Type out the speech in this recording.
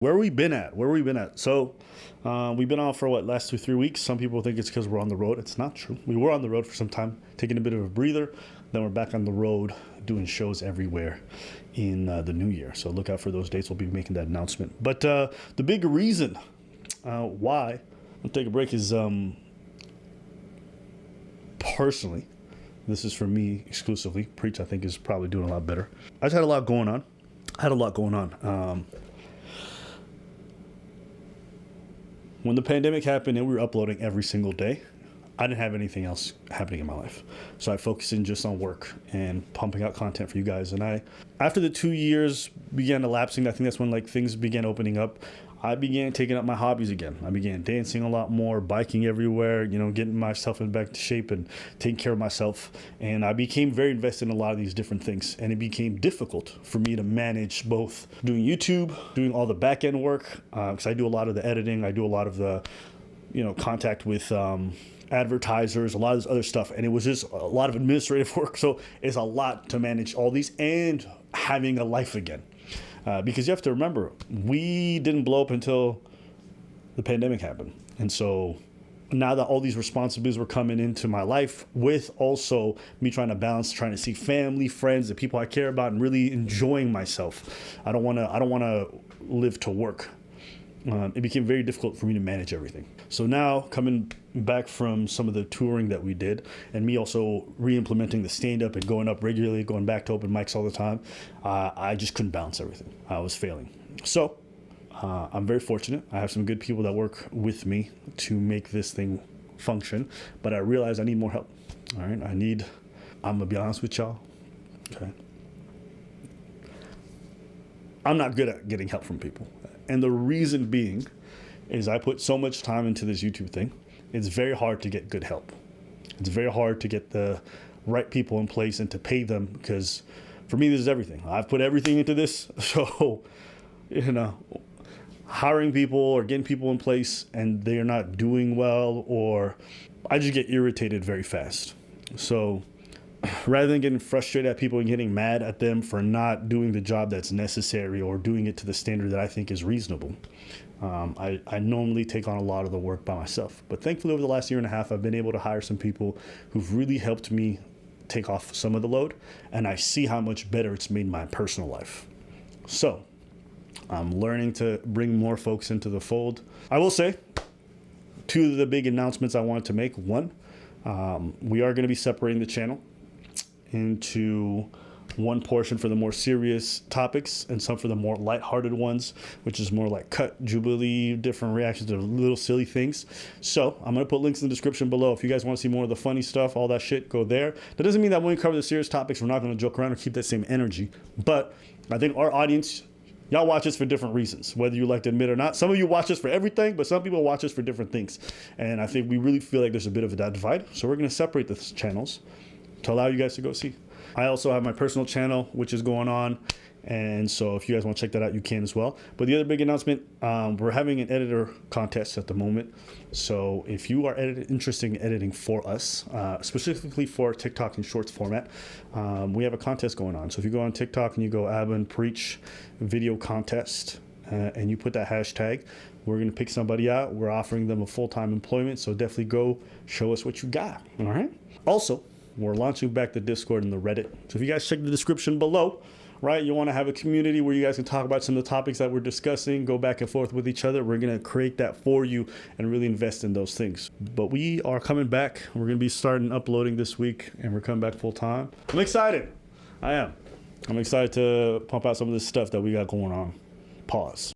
Where we been at? Where we been at? So, we've been on for what, last 2-3 weeks. Some people think it's because we're on the road. It's not true. We were on the road for some time, taking a bit of a breather. Then we're back on the road, doing shows everywhere in the new year. So look out for those dates. We'll be making that announcement. But the big reason why I'll take a break is personally, this is for me exclusively. Preach, I think, is probably doing a lot better. I just had a lot going on. When the pandemic happened and we were uploading every single day, I didn't have anything else happening in my life. So I focused in just on work and pumping out content for you guys. And after the 2 years began elapsing, I think that's when things began opening up. I began taking up my hobbies again. I began dancing a lot more, biking everywhere, getting myself back to shape and taking care of myself. And I became very invested in a lot of these different things. And it became difficult for me to manage both doing YouTube, doing all the back end work, because I do a lot of the editing. I do a lot of the, contact with advertisers, a lot of this other stuff. And it was just a lot of administrative work. So it's a lot to manage all these and having a life again. Because you have to remember, we didn't blow up until the pandemic happened. And so now that all these responsibilities were coming into my life, with also me trying to balance, trying to see family, friends, the people I care about, and really enjoying myself. I don't want to live to work. It became very difficult for me to manage everything. So now, coming back from some of the touring that we did, and me also re-implementing the stand-up and going up regularly, going back to open mics all the time, I just couldn't balance everything. I was failing. So I'm very fortunate. I have some good people that work with me to make this thing function, but I realize I need more help. All right, I'm gonna be honest with y'all. Okay, I'm not good at getting help from people. And the reason being is I put so much time into this YouTube thing. It's very hard to get good help. It's very hard to get the right people in place and to pay them, because for me, this is everything. I've put everything into this. So, hiring people or getting people in place and they're not doing well, or I just get irritated very fast. So rather than getting frustrated at people and getting mad at them for not doing the job that's necessary or doing it to the standard that I think is reasonable, I normally take on a lot of the work by myself. But thankfully, over the last year and a half, I've been able to hire some people who've really helped me take off some of the load, and I see how much better it's made my personal life. So I'm learning to bring more folks into the fold. I will say, two of the big announcements I wanted to make. One, we are going to be separating the channel into one portion for the more serious topics and some for the more lighthearted ones, which is more like cut, jubilee, different reactions to little silly things. So I'm going to put links in the description below. If you guys want to see more of the funny stuff, all that shit, go there. That doesn't mean that when we cover the serious topics, we're not going to joke around or keep that same energy. But I think our audience, y'all watch us for different reasons, whether you like to admit or not. Some of you watch us for everything, but some people watch us for different things. And I think we really feel like there's a bit of that divide. So we're going to separate the channels to allow you guys to go see. I also have my personal channel, which is going on. And so if you guys want to check that out, you can as well. But the other big announcement, we're having an editor contest at the moment. So if you are interested in editing for us, specifically for TikTok and Shorts format, we have a contest going on. So if you go on TikTok and you go Aben Preach Video Contest, and you put that hashtag, we're going to pick somebody out. We're offering them a full-time employment. So definitely go show us what you got. All right. Also, we're launching back the Discord and the Reddit. So if you guys check the description below, right, you want to have a community where you guys can talk about some of the topics that we're discussing, go back and forth with each other. We're going to create that for you and really invest in those things. But we are coming back. We're going to be starting uploading this week, and we're coming back full time. I'm excited. I am. I'm excited to pump out some of this stuff that we got going on. Pause.